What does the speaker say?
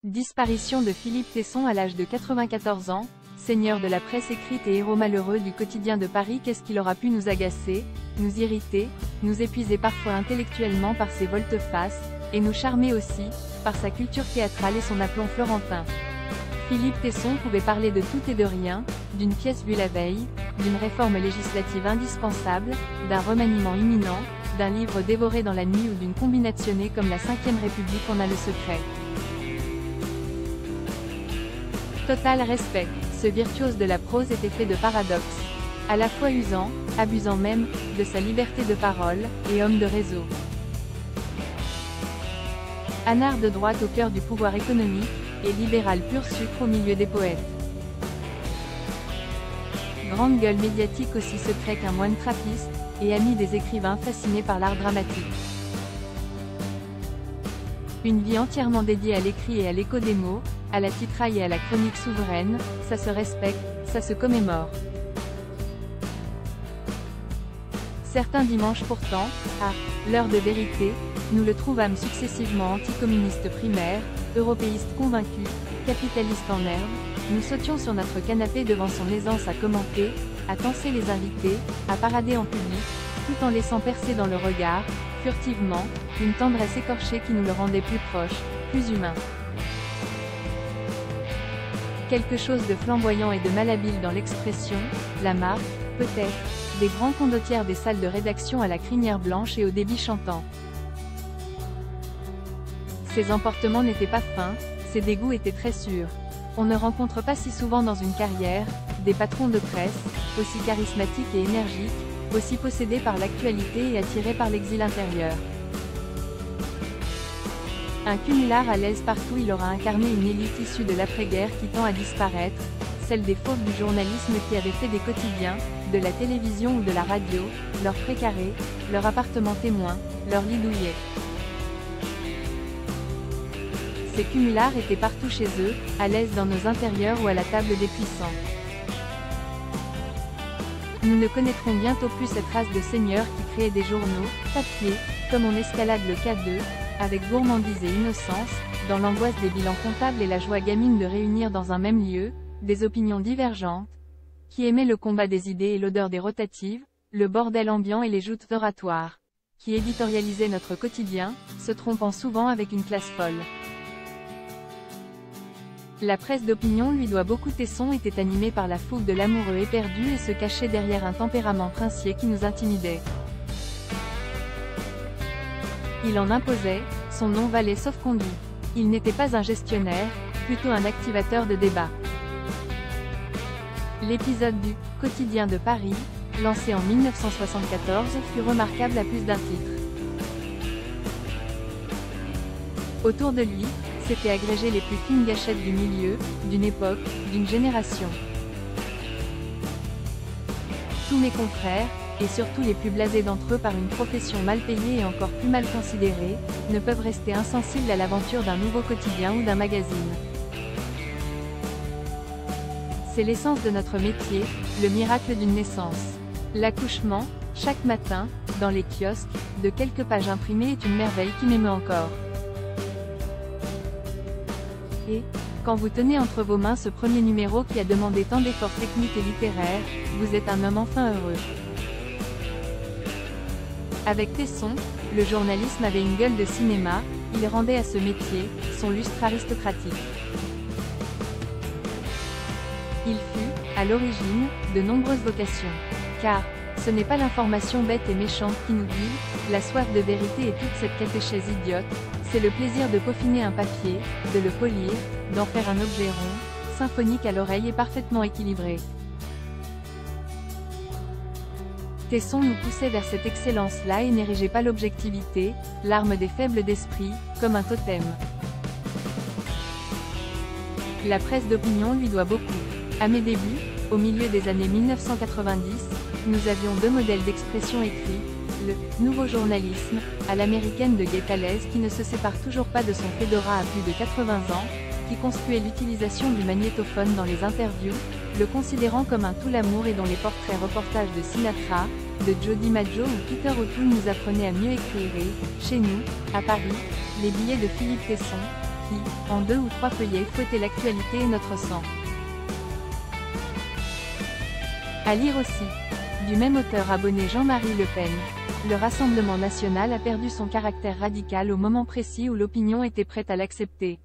Disparition de Philippe Tesson à l'âge de 94 ans, seigneur de la presse écrite et héros malheureux du quotidien de Paris. Qu'est-ce qu'il aura pu nous agacer, nous irriter, nous épuiser parfois intellectuellement par ses volte-face, et nous charmer aussi, par sa culture théâtrale et son aplomb florentin. Philippe Tesson pouvait parler de tout et de rien, d'une pièce vue la veille, d'une réforme législative indispensable, d'un remaniement imminent, d'un livre dévoré dans la nuit ou d'une combinationnée comme la Ve République en a le secret. Total respect. Ce virtuose de la prose était fait de paradoxes. À la fois usant, abusant même, de sa liberté de parole, et homme de réseau. Anard de droite au cœur du pouvoir économique, et libéral pur sucre au milieu des poètes. Grande gueule médiatique aussi secret qu'un moine trappiste, et ami des écrivains fascinés par l'art dramatique. Une vie entièrement dédiée à l'écrit et à l'écho des mots, à la titraille et à la chronique souveraine, ça se respecte, ça se commémore. Certains dimanches pourtant, à l'heure de vérité, nous le trouvâmes successivement anticommuniste primaire, européiste convaincu, capitaliste en herbe. Nous sautions sur notre canapé devant son aisance à commenter, à tancer les invités, à parader en public, tout en laissant percer dans le regard, furtivement, une tendresse écorchée qui nous le rendait plus proche, plus humain. Quelque chose de flamboyant et de malhabile dans l'expression, la marque, peut-être, des grands condottières des salles de rédaction à la crinière blanche et au débit chantant. Ses emportements n'étaient pas fins, ses dégoûts étaient très sûrs. On ne rencontre pas si souvent dans une carrière, des patrons de presse, aussi charismatiques et énergiques, aussi possédés par l'actualité et attirés par l'exil intérieur. Un cumulard à l'aise partout, il aura incarné une élite issue de l'après-guerre qui tend à disparaître, celle des fauves du journalisme qui avaient fait des quotidiens, de la télévision ou de la radio, leur précaré, leur appartement témoin, leur lit douillet. Ces cumulards étaient partout chez eux, à l'aise dans nos intérieurs ou à la table des puissants. Nous ne connaîtrons bientôt plus cette race de seigneurs qui créaient des journaux, papier, comme on escalade le K2, avec gourmandise et innocence, dans l'angoisse des bilans comptables et la joie gamine de réunir dans un même lieu, des opinions divergentes, qui aimaient le combat des idées et l'odeur des rotatives, le bordel ambiant et les joutes oratoires, qui éditorialisaient notre quotidien, se trompant souvent avec une classe folle. La presse d'opinion lui doit beaucoup. Tesson était animé par la fougue de l'amoureux éperdu et se cachait derrière un tempérament princier qui nous intimidait. Il en imposait, son nom valait sauf-conduit. Il n'était pas un gestionnaire, plutôt un activateur de débat. L'épisode du « Quotidien de Paris », lancé en 1974, fut remarquable à plus d'un titre. Autour de lui, s'étaient agrégées les plus fines gâchettes du milieu, d'une époque, d'une génération. Tous mes confrères, et surtout les plus blasés d'entre eux par une profession mal payée et encore plus mal considérée, ne peuvent rester insensibles à l'aventure d'un nouveau quotidien ou d'un magazine. C'est l'essence de notre métier, le miracle d'une naissance. L'accouchement, chaque matin, dans les kiosques, de quelques pages imprimées est une merveille qui m'émeut encore. Et, quand vous tenez entre vos mains ce premier numéro qui a demandé tant d'efforts techniques et littéraires, vous êtes un homme enfin heureux. Avec Tesson, le journalisme avait une gueule de cinéma, il rendait à ce métier son lustre aristocratique. Il fut, à l'origine, de nombreuses vocations. Car, ce n'est pas l'information bête et méchante qui nous guide, la soif de vérité et toute cette catéchèse idiote, c'est le plaisir de peaufiner un papier, de le polir, d'en faire un objet rond, symphonique à l'oreille et parfaitement équilibré. Tesson nous poussait vers cette excellence-là et n'érigeait pas l'objectivité, l'arme des faibles d'esprit, comme un totem. La presse d'opinion lui doit beaucoup. À mes débuts, au milieu des années 1990, nous avions deux modèles d'expression écrits, le « nouveau journalisme » à l'américaine de Guy Tallez qui ne se sépare toujours pas de son fedora à plus de 80 ans, qui conspuait l'utilisation du magnétophone dans les interviews, le considérant comme un tout l'amour et dont les portraits reportages de Sinatra, de Joe DiMaggio ou Peter O'Toole nous apprenaient à mieux écrire et, chez nous, à Paris, les billets de Philippe Tesson, qui, en 2 ou 3 feuillets fouettait l'actualité et notre sang. À lire aussi. Du même auteur abonné Jean-Marie Le Pen. Le Rassemblement national a perdu son caractère radical au moment précis où l'opinion était prête à l'accepter.